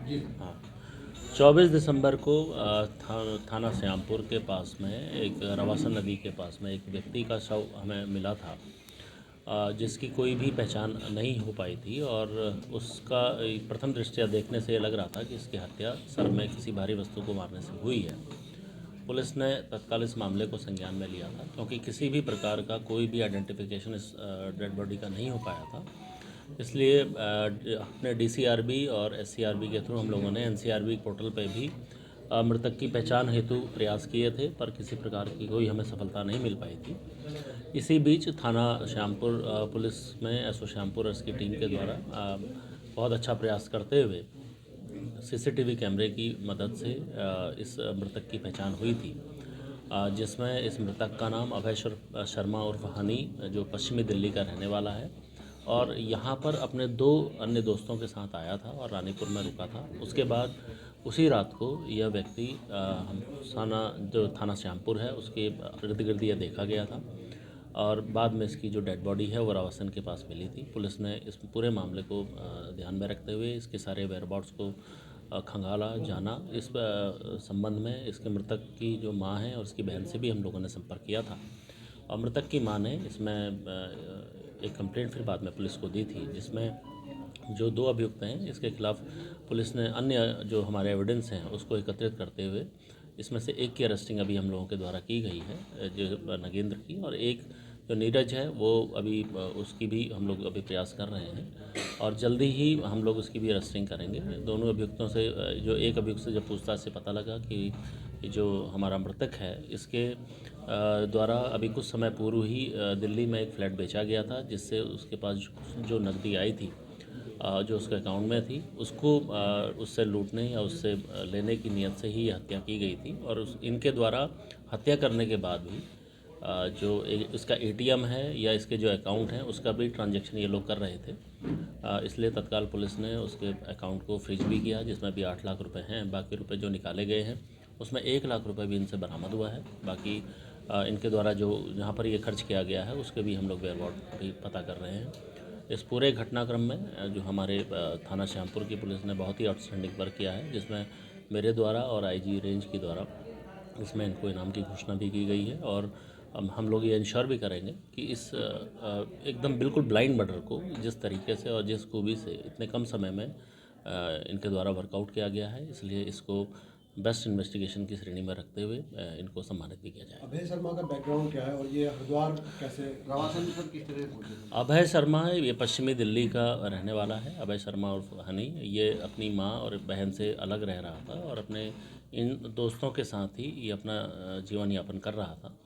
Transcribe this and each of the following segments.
जी। हाँ, 24 दिसंबर को थाना श्यामपुर के पास में एक रवासन नदी के पास में एक व्यक्ति का शव हमें मिला था, जिसकी कोई भी पहचान नहीं हो पाई थी और उसका प्रथम दृष्टया देखने से ये लग रहा था कि इसकी हत्या सर में किसी भारी वस्तु को मारने से हुई है। पुलिस ने तत्काल इस मामले को संज्ञान में लिया था, क्योंकि किसी भी प्रकार का कोई भी आइडेंटिफिकेशन इस डेड बॉडी का नहीं हो पाया था। इसलिए अपने डीसीआरबी और एससीआरबी के थ्रू हम लोगों ने एनसीआरबी पोर्टल पे भी मृतक की पहचान हेतु प्रयास किए थे, पर किसी प्रकार की कोई हमें सफलता नहीं मिल पाई थी। इसी बीच थाना श्यामपुर पुलिस में एसओ श्यामपुर की टीम के द्वारा बहुत अच्छा प्रयास करते हुए सीसीटीवी कैमरे की मदद से इस मृतक की पहचान हुई थी, जिसमें इस मृतक का नाम अभय शर्मा उर्फ हनी, जो पश्चिमी दिल्ली का रहने वाला है और यहाँ पर अपने 2 अन्य दोस्तों के साथ आया था और रानीपुर में रुका था। उसके बाद उसी रात को यह व्यक्ति हम थाना श्यामपुर है उसके इर्द गिर्द यह देखा गया था और बाद में इसकी जो डेड बॉडी है वो रावसन के पास मिली थी। पुलिस ने इस पूरे मामले को ध्यान में रखते हुए इसके सारे वेयरअबाउट्स को खंगाला जाना। इस संबंध में इसके मृतक की जो माँ है और उसकी बहन से भी हम लोगों ने संपर्क किया था और मृतक की माँ ने इसमें एक कंप्लेंट फिर बाद में पुलिस को दी थी, जिसमें जो 2 अभियुक्त हैं इसके खिलाफ पुलिस ने अन्य जो हमारे एविडेंस हैं उसको एकत्रित करते हुए इसमें से एक की अरेस्टिंग अभी हम लोगों के द्वारा की गई है, जो नगेंद्र की, और एक जो नीरज है वो अभी उसकी भी हम लोग अभी प्रयास कर रहे हैं और जल्दी ही हम लोग उसकी भी अरेस्टिंग करेंगे। दोनों अभियुक्तों से जो एक अभियुक्त से जब पूछताछ से पता लगा कि जो हमारा मृतक है इसके द्वारा अभी कुछ समय पूर्व ही दिल्ली में एक फ्लैट बेचा गया था, जिससे उसके पास जो नकदी आई थी जो उसके अकाउंट में थी उसको उससे लूटने या उससे लेने की नीयत से ही हत्या की गई थी और इनके द्वारा हत्या करने के बाद भी जो इसका एटीएम है या इसके जो अकाउंट हैं उसका भी ट्रांजैक्शन ये लोग कर रहे थे। इसलिए तत्काल पुलिस ने उसके अकाउंट को फ्रीज भी किया, जिसमें भी 8 लाख रुपए हैं। बाकी रुपए जो निकाले गए हैं उसमें 1 लाख रुपए भी इनसे बरामद हुआ है। बाकी इनके द्वारा जो जहाँ पर ये खर्च किया गया है उसके भी हम लोग वेयरअबाउट भी पता कर रहे हैं। इस पूरे घटनाक्रम में जो हमारे थाना श्यामपुर की पुलिस ने बहुत ही आउटस्टैंडिंग वर्क किया है, जिसमें मेरे द्वारा और आईजी रेंज के द्वारा इसमें इनको इनाम की घोषणा भी की गई है और हम लोग ये इंश्योर भी करेंगे कि इस एकदम बिल्कुल ब्लाइंड मर्डर को जिस तरीके से और जिस खूबी से इतने कम समय में इनके द्वारा वर्कआउट किया गया है, इसलिए इसको बेस्ट इन्वेस्टिगेशन की श्रेणी में रखते हुए इनको सम्मानित भी किया जाए। अभय शर्मा का बैकग्राउंड क्या है और ये हरिद्वार कैसे रवासन पर किस तरह पहुंचे थे? अभय शर्मा है, ये पश्चिमी दिल्ली का रहने वाला है। अभय शर्मा और हनी ये अपनी माँ और बहन से अलग रह रहा था और अपने इन दोस्तों के साथ ही ये अपना जीवन यापन कर रहा था।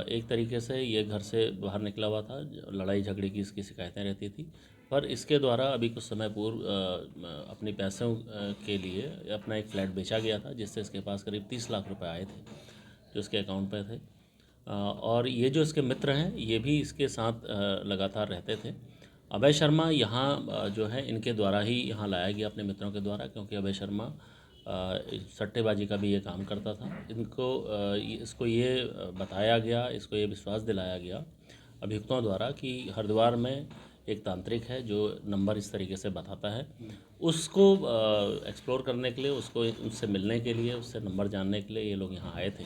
एक तरीके से ये घर से बाहर निकला हुआ था, लड़ाई झगड़े की इसकी शिकायतें रहती थी, पर इसके द्वारा अभी कुछ समय पूर्व अपने पैसों के लिए अपना एक फ्लैट बेचा गया था, जिससे इसके पास करीब 30 लाख रुपए आए थे जो इसके अकाउंट पे थे। और ये जो इसके मित्र हैं ये भी इसके साथ लगातार रहते थे। अभय शर्मा यहाँ जो है इनके द्वारा ही यहाँ लाया गया अपने मित्रों के द्वारा, क्योंकि अभय शर्मा सट्टेबाजी का भी ये काम करता था। इसको ये बताया गया, इसको ये विश्वास दिलाया गया अभियुक्तों द्वारा कि हरिद्वार में एक तांत्रिक है जो नंबर इस तरीके से बताता है। उसको एक्सप्लोर करने के लिए, उसको उससे मिलने के लिए, उससे नंबर जानने के लिए ये लोग यहाँ आए थे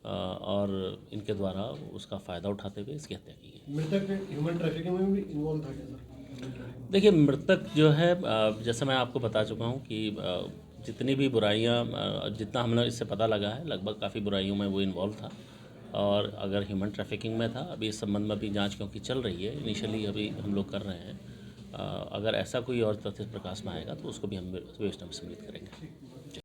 और इनके द्वारा उसका फ़ायदा उठाते हुए इसकी हत्या की गई। मृतक ह्यूमन ट्रैफिकिंग में भी इन्वॉल्व था क्या सर? देखिए, मृतक जो है जैसे मैं आपको बता चुका हूँ कि जितनी भी बुराइयाँ जितना हमने इससे पता लगा है लगभग काफ़ी बुराइयों में वो इन्वॉल्व था और अगर ह्यूमन ट्रैफिकिंग में था, अभी इस संबंध में भी जांच क्योंकि चल रही है, इनिशियली अभी हम लोग कर रहे हैं। अगर ऐसा कोई और तथ्य प्रकाश में आएगा तो उसको भी हम विवेचना में सम्मिलित करेंगे।